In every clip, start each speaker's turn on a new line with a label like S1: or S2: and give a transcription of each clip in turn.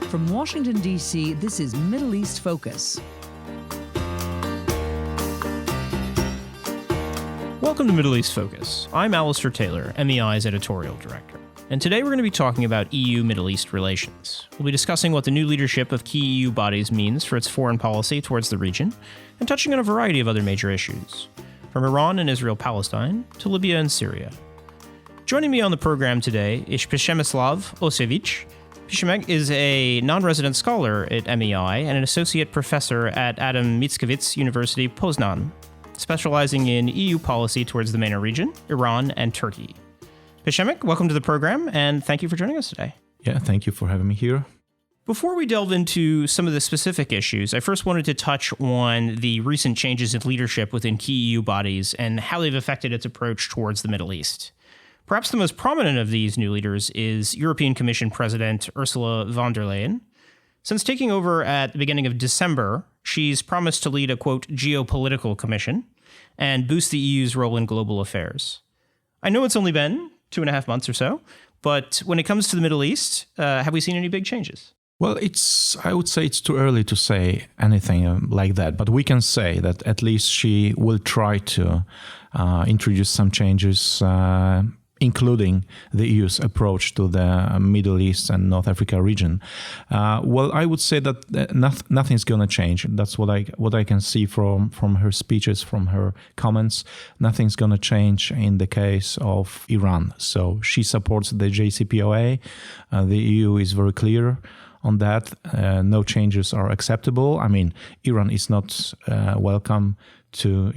S1: From Washington, D.C., this is Middle East Focus.
S2: Welcome to Middle East Focus. I'm Alistair Taylor, MEI's editorial director. And today we're going to be talking about EU-Middle East relations. We'll be discussing what the new leadership of key EU bodies means for its foreign policy towards the region, and touching on a variety of other major issues, from Iran and Israel-Palestine to Libya and Syria. Joining me on the program today is Przemysław Osiewicz. Przemek is a non-resident scholar at MEI and an associate professor at Adam Mickiewicz University, Poznan, specializing in EU policy towards the MENA region, Iran, and Turkey. Przemek, welcome to the program, and thank you for joining us today.
S3: Yeah, thank you for having me here.
S2: Before we delve into some of the specific issues, I first wanted to touch on the recent changes in leadership within key EU bodies and how they've affected its approach towards the Middle East. Perhaps the most prominent of these new leaders is European Commission President Ursula von der Leyen. Since taking over at the beginning of December, she's promised to lead a, quote, geopolitical commission and boost the EU's role in global affairs. I know it's only been 2.5 months or so, but when it comes to the Middle East, have we seen any big changes?
S3: Well, I would say it's too early to say anything like that, but we can say that at least she will try to introduce some changes, including the EU's approach to the Middle East and North Africa region. Well, I would say that nothing's going to change. That's what I can see from her speeches, from her comments. Nothing's going to change in the case of Iran. So she supports the JCPOA. The EU is very clear on that. No changes are acceptable. I mean, Iran is not welcome to,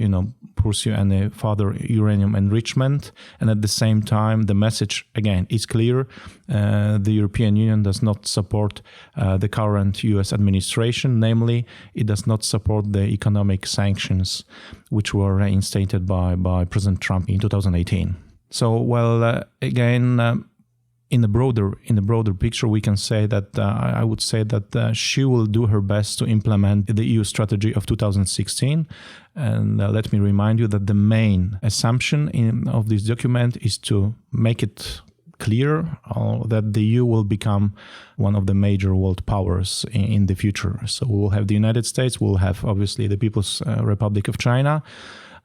S3: pursue any further uranium enrichment. And at the same time, the message, again, is clear. The European Union does not support the current US administration. Namely, it does not support the economic sanctions which were reinstated by President Trump in 2018. So, again, in the broader picture, we can say that I would say that she will do her best to implement the EU strategy of 2016. And let me remind you that the main assumption of this document is to make it clear that the EU will become one of the major world powers in the future. So we will have the United States, we'll have obviously the People's Republic of China,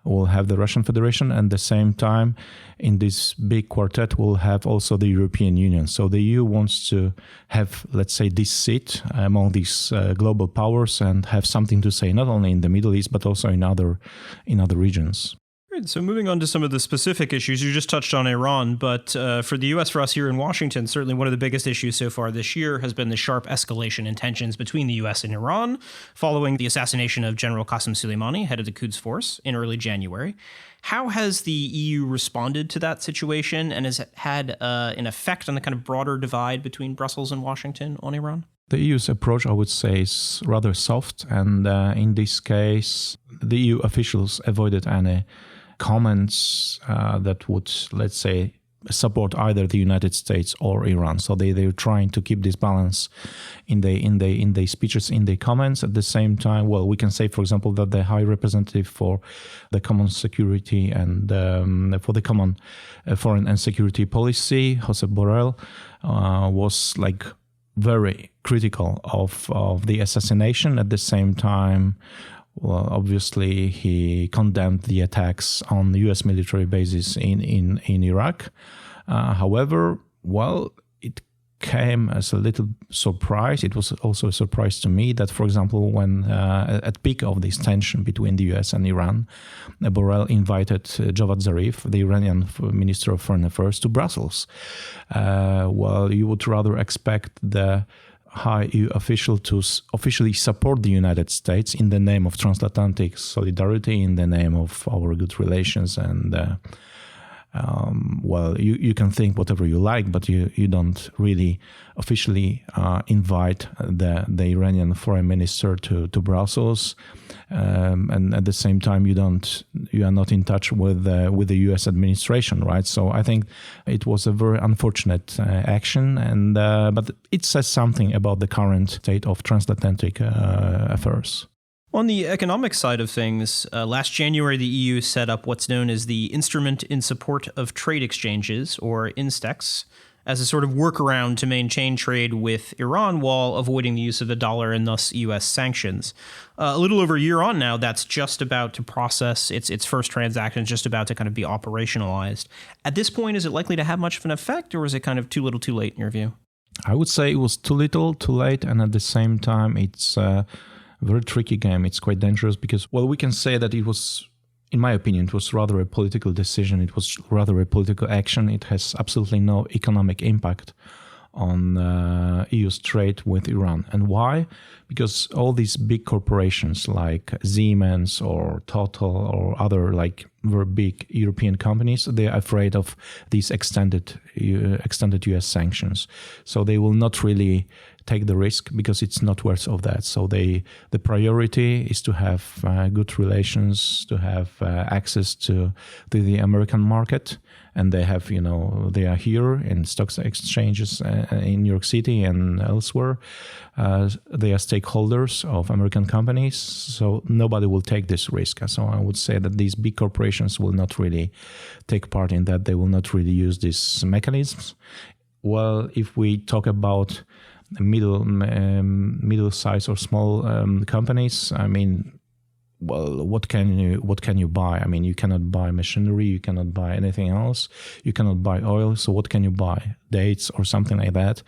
S3: we'll have the Russian Federation, and at the same time, in this big quartet, we'll have also the European Union. So the EU wants to have, let's say, this seat among these global powers and have something to say, not only in the Middle East, but also in other regions.
S2: Great. So moving on to some of the specific issues, you just touched on Iran, but for the U.S., for us here in Washington, certainly one of the biggest issues so far this year has been the sharp escalation in tensions between the U.S. and Iran following the assassination of General Qasem Soleimani, head of the Quds Force, in early January. How has the EU responded to that situation, and has it had an effect on the kind of broader divide between Brussels and Washington on Iran?
S3: The EU's approach, I would say, is rather soft, and in this case, the EU officials avoided any comments that would, let's say, support either the United States or Iran. So they're trying to keep this balance in the speeches, in the comments. At the same time, we can say, for example, that the High Representative for the Common Security and for the Common Foreign and Security Policy, Josep Borrell, was very critical of the assassination. At the same time, obviously, he condemned the attacks on U.S. military bases in Iraq. However, it came as a little surprise. It was also a surprise to me that, for example, when at peak of this tension between the U.S. and Iran, Borrell invited Javad Zarif, the Iranian Minister of Foreign Affairs, to Brussels. You would rather expect the high EU official to officially support the United States in the name of transatlantic solidarity, in the name of our good relations. And, you can think whatever you like, but you don't really officially invite the Iranian foreign minister to Brussels. And at the same time, you are not in touch with the U.S. administration, right? So I think it was a very unfortunate action, but it says something about the current state of transatlantic affairs.
S2: On the economic side of things, last January, the EU set up what's known as the Instrument in Support of Trade Exchanges, or INSTEX, as a sort of workaround to maintain trade with Iran while avoiding the use of the dollar and thus U.S. sanctions. A little over a year on now, that's just about to process its first transaction, just about to kind of be operationalized. At this point, is it likely to have much of an effect, or is it kind of too little too late in your view?
S3: I would say it was too little too late, and at the same time, it's a very tricky game. It's quite dangerous because, well, we can say that it was, in my opinion, it was rather a political decision. It was rather a political action. It has absolutely no economic impact on EU's trade with Iran. And why? Because all these big corporations like Siemens or Total or other like very big European companies, they are afraid of these extended US sanctions. So they will not really take the risk because it's not worth of that. So the priority is to have good relations, to have access to the American market. And they have, they are here in stock exchanges in New York City and elsewhere. They are stakeholders of American companies, so nobody will take this risk. So I would say that these big corporations will not really take part in that. They will not really use these mechanisms. Well, if we talk about middle size or small companies, I mean, well, what can you buy? I mean, you cannot buy machinery, you cannot buy anything else, you cannot buy oil. So what can you buy? Dates or something like that?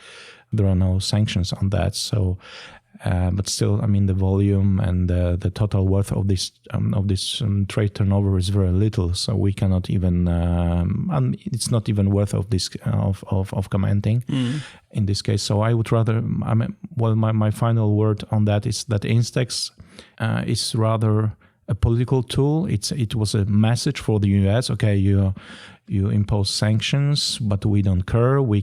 S3: There are no sanctions on that. So, but still, I mean, the volume and the total worth of this trade turnover is very little. So we cannot even. It's not even worth of this of commenting in this case. So I would rather. My final word on that is that Instex is rather a political tool. It was a message for the US. Okay, you impose sanctions, but we don't care. We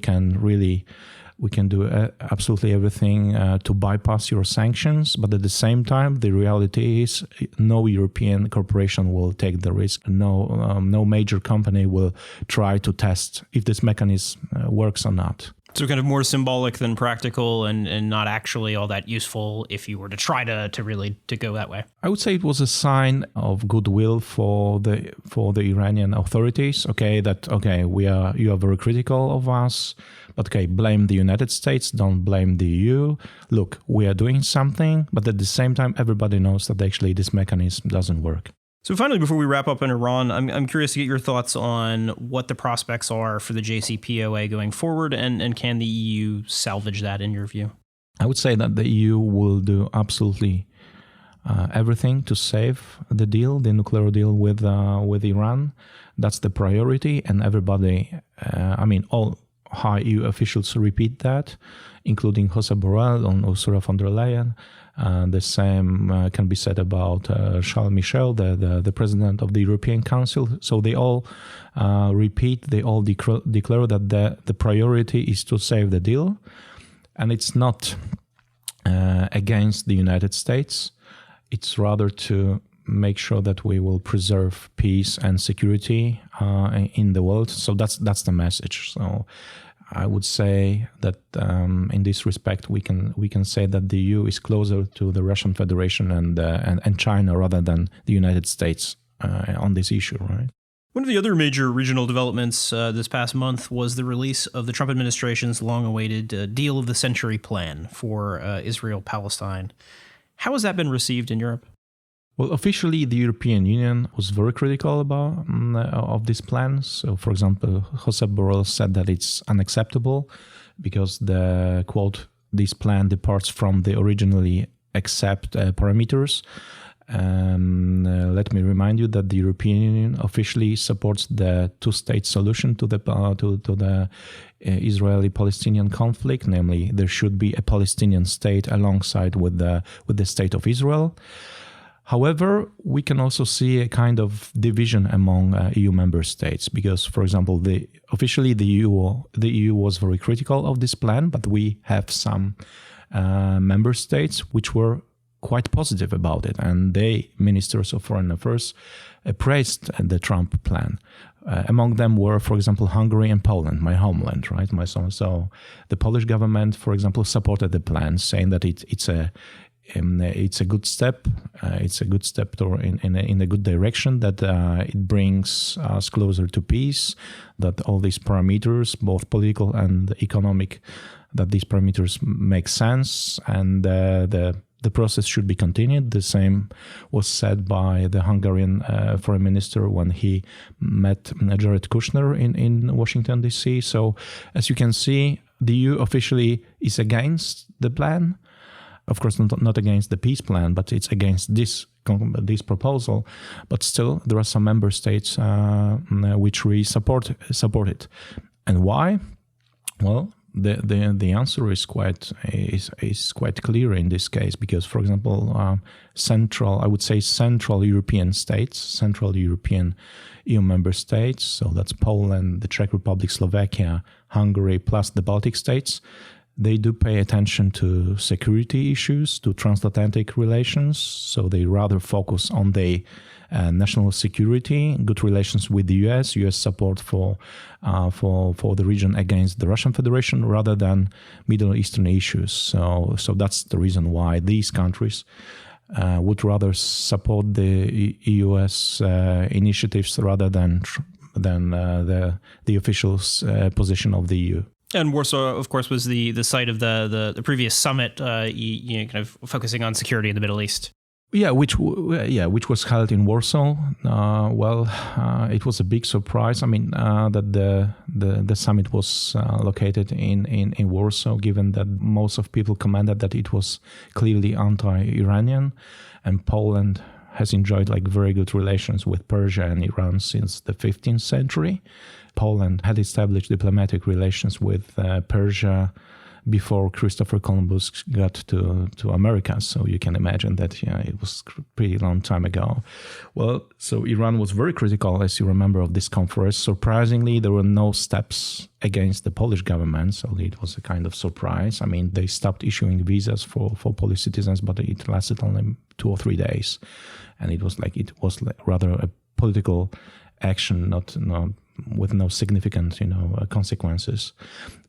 S3: can do absolutely everything to bypass your sanctions. But at the same time, the reality is no European corporation will take the risk. No major company will try to test if this mechanism works or not.
S2: So kind of more symbolic than practical and not actually all that useful if you were to try to really go that way.
S3: I would say it was a sign of goodwill for the Iranian authorities. You are very critical of us, but blame the United States, don't blame the EU. Look, we are doing something, but at the same time, everybody knows that actually this mechanism doesn't work.
S2: So finally, before we wrap up on Iran, I'm curious to get your thoughts on what the prospects are for the JCPOA going forward, and can the EU salvage that in your view?
S3: I would say that the EU will do absolutely everything to save the nuclear deal with Iran. That's the priority, and everybody, all high EU officials repeat that, including Josep Borrell and Ursula von der Leyen. The same can be said about Charles Michel, the president of the European Council. So they all declare that the priority is to save the deal. And it's not against the United States. It's rather to make sure that we will preserve peace and security in the world. So that's the message. So I would say that in this respect, we can say that the EU is closer to the Russian Federation and China rather than the United States on this issue, right?
S2: One of the other major regional developments this past month was the release of the Trump administration's long-awaited Deal of the Century plan for Israel-Palestine. How has that been received in Europe?
S3: Well, officially, the European Union was very critical of this plan. So, for example, Josep Borrell said that it's unacceptable because this plan departs from the originally accepted parameters. Let me remind you that the European Union officially supports the two-state solution to the Israeli-Palestinian conflict. Namely, there should be a Palestinian state alongside with the state of Israel. However, we can also see a kind of division among EU member states because, for example, officially the EU was very critical of this plan, but we have some member states which were quite positive about it, and they, ministers of foreign affairs, praised the Trump plan. Among them were, for example, Hungary and Poland, my homeland, right? So the Polish government, for example, supported the plan, saying that it's a good step. It's a good step in a good direction that it brings us closer to peace. That all these parameters, both political and economic, that these parameters make sense, and the process should be continued. The same was said by the Hungarian foreign minister when he met Jared Kushner in Washington, D.C. So, as you can see, the EU officially is against the plan. Of course, not against the peace plan, but it's against this proposal. But still, there are some member states which really support it. And why? Well, the answer is quite clear in this case, because, for example, Central European states, Central European EU member states, so that's Poland, the Czech Republic, Slovakia, Hungary, plus the Baltic states, they do pay attention to security issues, to transatlantic relations. So they rather focus on the national security, good relations with the US support for the region against the Russian Federation, rather than Middle Eastern issues. So that's the reason why these countries would rather support the US initiatives rather than the official position of the EU.
S2: And Warsaw, of course, was the site of the previous summit, kind of focusing on security in the Middle East.
S3: Yeah, which was held in Warsaw. It was a big surprise. I mean, that the summit was located in Warsaw, given that most of people commented that it was clearly anti-Iranian, and Poland has enjoyed very good relations with Persia and Iran since the 15th century. Poland had established diplomatic relations with Persia before Christopher Columbus got to America. So you can imagine that, it was a pretty long time ago. Well, so Iran was very critical, as you remember, of this conference. Surprisingly, there were no steps against the Polish government, so it was a kind of surprise. I mean, they stopped issuing visas for Polish citizens, but it lasted only 2 or 3 days. And it was rather a political action, with no significant, consequences.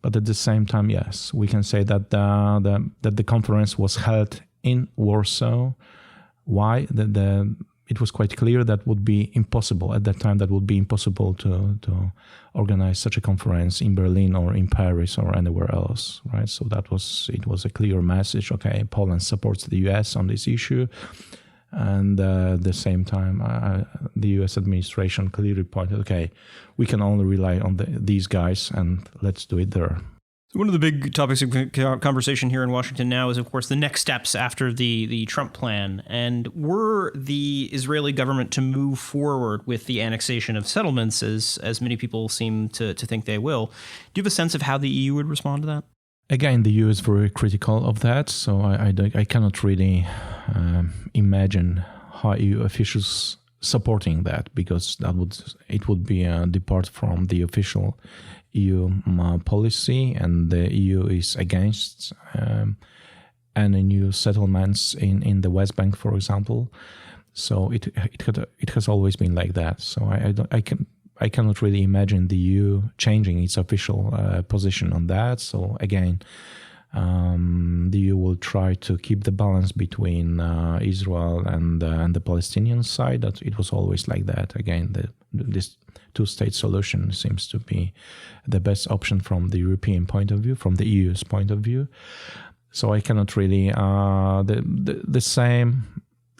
S3: But at the same time, yes, we can say that the conference was held in Warsaw. Why? It was quite clear that would be impossible at that time. That would be impossible to organize such a conference in Berlin or in Paris or anywhere else, right? So it was a clear message. Okay, Poland supports the US on this issue. And at the same time, the U.S. administration clearly pointed, okay, we can only rely on these guys, and let's do it there.
S2: One of the big topics of conversation here in Washington now is, of course, the next steps after the Trump plan. And were the Israeli government to move forward with the annexation of settlements, as many people seem to think they will, do you have a sense of how the EU would respond to that?
S3: Again, the EU is very critical of that, so I cannot really imagine how EU officials supporting that, because it would be a depart from the official EU policy, and the EU is against any new settlements in the West Bank, for example. So it has always been like that. So I cannot really imagine the EU changing its official position on that. So again, the EU will try to keep the balance between Israel and the Palestinian side. That it was always like that. Again, this two-state solution seems to be the best option from the European point of view, from the EU's point of view. So I cannot really the same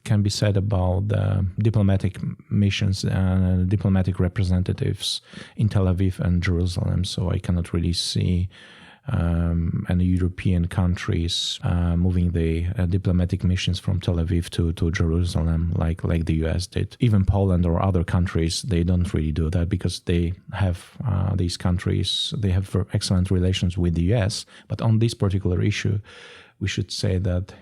S3: can be said about the diplomatic missions and diplomatic representatives in Tel Aviv and Jerusalem. So I cannot really see any European countries moving the diplomatic missions from Tel Aviv to Jerusalem like the US did. Even Poland or other countries, they don't really do that, because they have these countries, they have excellent relations with the US. But on this particular issue, we should say that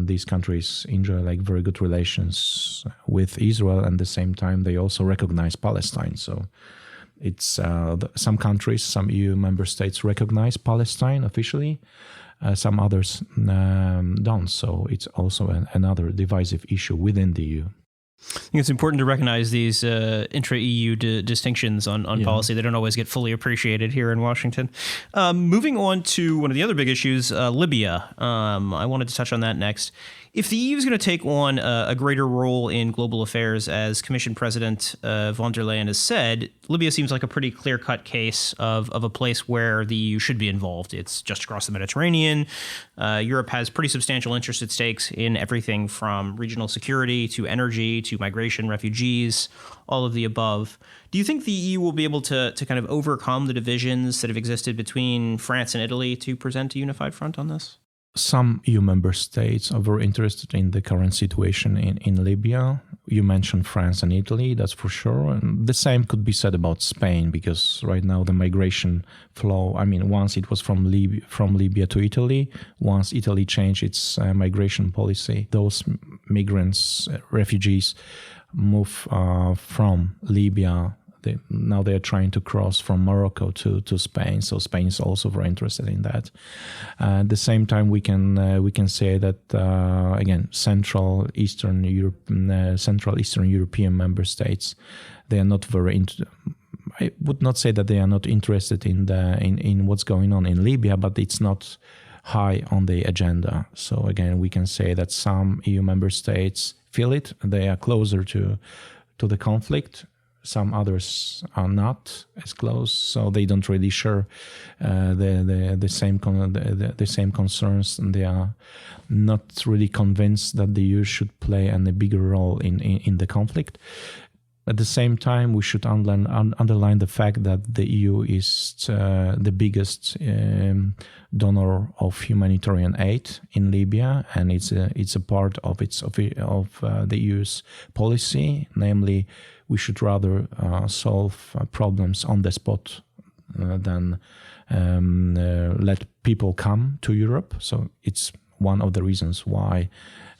S3: these countries enjoy very good relations with Israel, and at the same time they also recognize Palestine. So it's some countries, some EU member states recognize Palestine officially, some others don't. So it's also another divisive issue within the EU.
S2: I think it's important to recognize these intra-EU distinctions on policy. They don't always get fully appreciated here in Washington. Moving on to one of the other big issues, Libya. I wanted to touch on that next. If the EU is going to take on a greater role in global affairs, as Commission President von der Leyen has said, Libya seems like a pretty clear-cut case of a place where the EU should be involved. It's just across the Mediterranean. Europe has pretty substantial interest at stakes in everything from regional security to energy to migration, refugees, all of the above. Do you think the EU will be able to kind of overcome the divisions that have existed between France and Italy to present a unified front on this?
S3: Some EU member states are very interested in the current situation in Libya. You mentioned France and Italy, that's for sure. And the same could be said about Spain, because right now the migration flow, once it was from Libya to Italy, once Italy changed its migration policy, those migrants, refugees, move from Libya. Now they are trying to cross from Morocco to Spain, so Spain is also very interested in that. At the same time, we can say that again, Central Eastern European member states, they are not very. I would not say that they are not interested in what's going on in Libya, but it's not high on the agenda. So again, we can say that some EU member states feel it; they are closer to the conflict. Some others are not as close, so they don't really share the same concerns, and they are not really convinced that the EU should play a bigger role in the conflict. At the same time, we should underline the fact that the EU is the biggest donor of humanitarian aid in Libya, and it's a part of the EU's policy, namely. We should rather solve problems on the spot than let people come to Europe. So it's one of the reasons why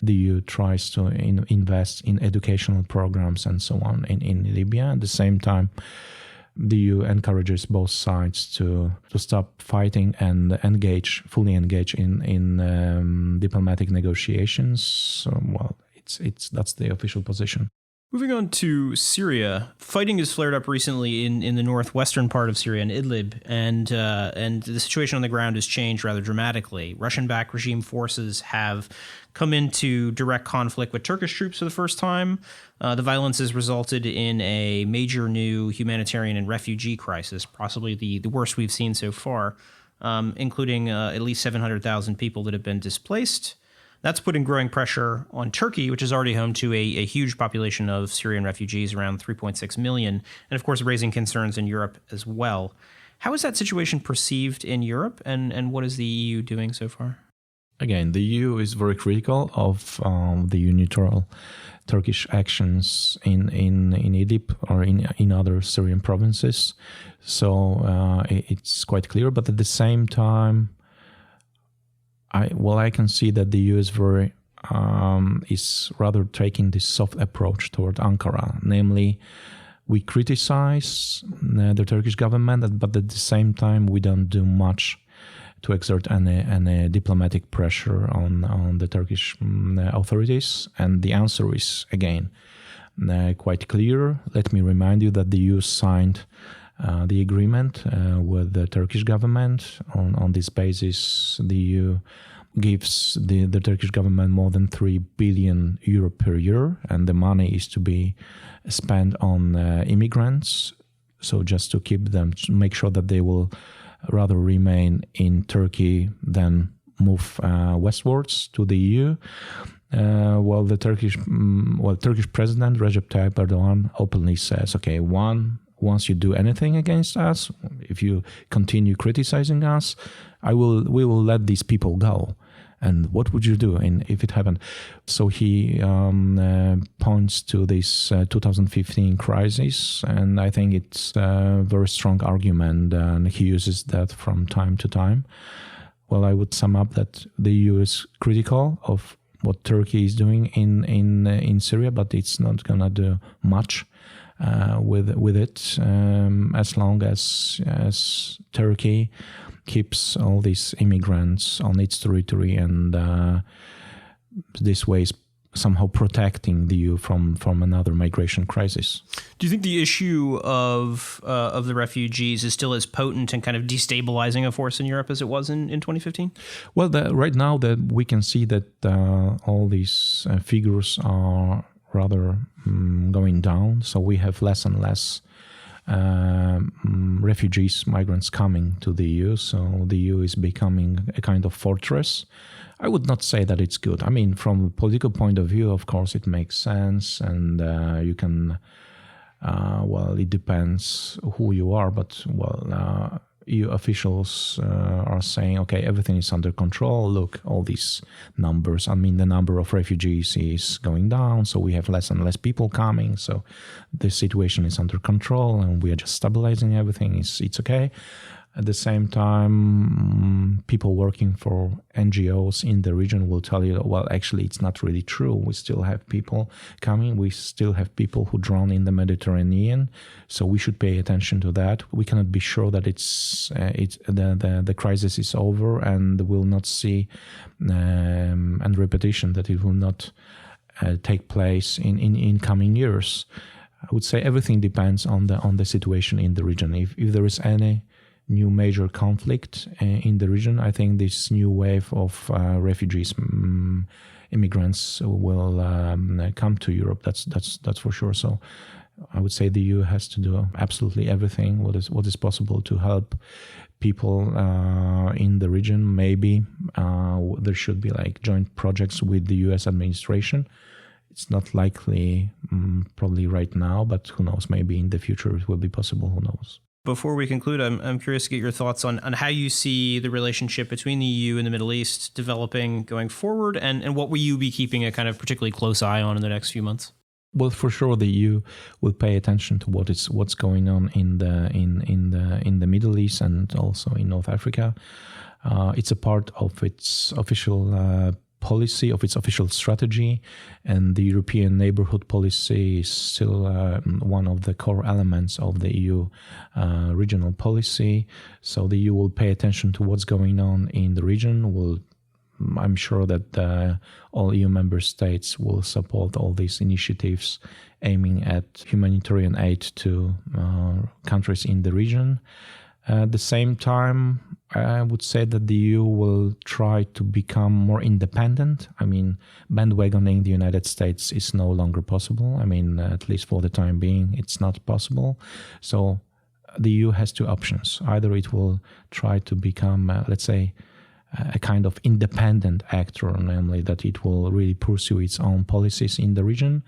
S3: the EU tries to invest in educational programs and so on in Libya. At the same time, the EU encourages both sides to stop fighting and fully engage in diplomatic negotiations. So, that's the official position.
S2: Moving on to Syria, fighting has flared up recently in the northwestern part of Syria, in Idlib, and the situation on the ground has changed rather dramatically. Russian-backed regime forces have come into direct conflict with Turkish troops for the first time. The violence has resulted in a major new humanitarian and refugee crisis, possibly the worst we've seen so far, including at least 700,000 people that have been displaced. That's putting growing pressure on Turkey, which is already home to a huge population of Syrian refugees, around 3.6 million, and of course raising concerns in Europe as well. How is that situation perceived in Europe, and what is the EU doing so far?
S3: Again, the EU is very critical of the unilateral Turkish actions in Idlib or in other Syrian provinces. So it's quite clear, but at the same time, I can see that the EU is rather taking this soft approach toward Ankara. Namely, we criticize the Turkish government, but at the same time, we don't do much to exert any diplomatic pressure on the Turkish authorities. And the answer is, again, quite clear. Let me remind you that the EU signed the agreement with the Turkish government. On this basis, the EU gives the Turkish government more than 3 billion euro per year, and the money is to be spent on immigrants. So just to keep them, to make sure that they will rather remain in Turkey than move westwards to the EU. The Turkish president Recep Tayyip Erdogan openly says, okay, once you do anything against us, if you continue criticizing us, we will let these people go. And what would you do if it happened? So he points to this 2015 crisis, and I think it's a very strong argument, and he uses that from time to time. Well, I would sum up that the EU is critical of what Turkey is doing in Syria, but it's not gonna do much with it as long as Turkey keeps all these immigrants on its territory, and this way somehow protecting the EU from another migration crisis.
S2: Do you think the issue of the refugees is still as potent and kind of destabilizing a force in Europe as it was in 2015?
S3: Well, right now that we can see that all these figures are rather going down. So we have less and less refugees, migrants coming to the EU. So the EU is becoming a kind of fortress. I would not say that it's good. I mean, from a political point of view, of course, it makes sense, and you can, it depends who you are, but, EU officials are saying, okay, everything is under control. Look, all these numbers. I mean, the number of refugees is going down, so we have less and less people coming. So the situation is under control, and we are just stabilizing everything. It's okay. At the same time, people working for NGOs in the region will tell you, well, actually, it's not really true. We still have people coming. We still have people who drown in the Mediterranean. So we should pay attention to that. We cannot be sure that the crisis is over, and we'll not see and repetition that it will not take place in coming years. I would say everything depends on the situation in the region. If there is any new major conflict in the region, I think this new wave of refugees, immigrants will come to Europe. That's for sure. So I would say the EU has to do absolutely everything what is possible to help people in the region. Maybe there should be like joint projects with the US administration. It's not likely probably right now, but who knows, maybe in the future it will be possible, who knows.
S2: Before we conclude, I'm curious to get your thoughts on how you see the relationship between the EU and the Middle East developing going forward, and what will you be keeping a kind of particularly close eye on in the next few months?
S3: Well, for sure, the EU will pay attention to what's going on in the Middle East and also in North Africa. It's a part of its official policy, of its official strategy, and the European neighborhood policy is still one of the core elements of the EU regional policy. So the EU will pay attention to what's going on in the region. I'm sure that all EU member states will support all these initiatives aiming at humanitarian aid to countries in the region. At the same time, I would say that the EU will try to become more independent. I mean, bandwagoning the United States is no longer possible. I mean, at least for the time being, it's not possible. So the EU has two options. Either it will try to become, let's say, a kind of independent actor, namely that it will really pursue its own policies in the region.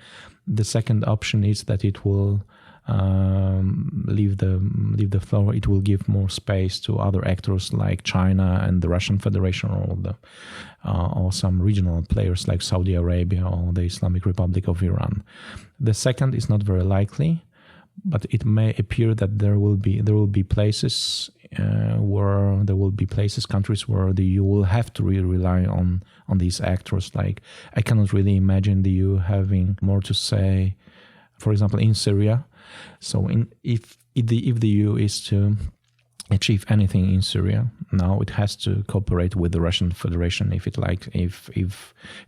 S3: The second option is that it will leave the floor. It will give more space to other actors like China and the Russian Federation, or some regional players like Saudi Arabia or the Islamic Republic of Iran. The second is not very likely, but it may appear that there will be places countries where the EU will have to really rely on these actors. Like, I cannot really imagine the EU having more to say, for example, in Syria. So if the EU is to achieve anything in Syria, now it has to cooperate with the Russian Federation if it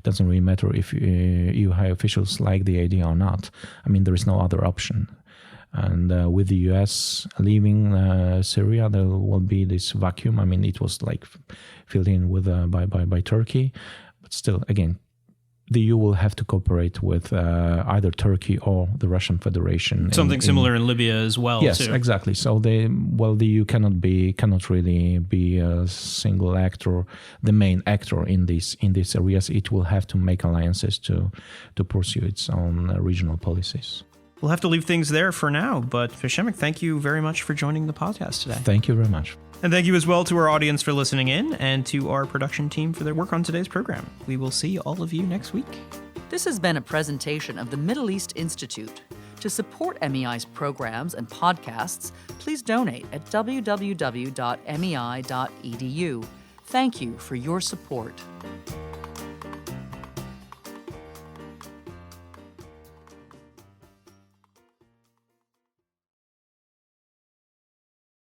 S3: doesn't really matter if EU high officials like the idea or not. I mean, there is no other option. And with the US leaving Syria, there will be this vacuum. I mean, it was like filled in with by Turkey, but still, again, the EU will have to cooperate with either Turkey or the Russian Federation.
S2: Something similar in Libya as well.
S3: Yes,
S2: too. Exactly.
S3: So the EU cannot really be a single actor, the main actor in these areas. It will have to make alliances to pursue its own regional policies.
S2: We'll have to leave things there for now, but Przemysław, thank you very much for joining the podcast today.
S3: Thank you very much.
S2: And thank you as well to our audience for listening in, and to our production team for their work on today's program. We will see all of you next week.
S1: This has been a presentation of the Middle East Institute. To support MEI's programs and podcasts, please donate at www.mei.edu. Thank you for your support.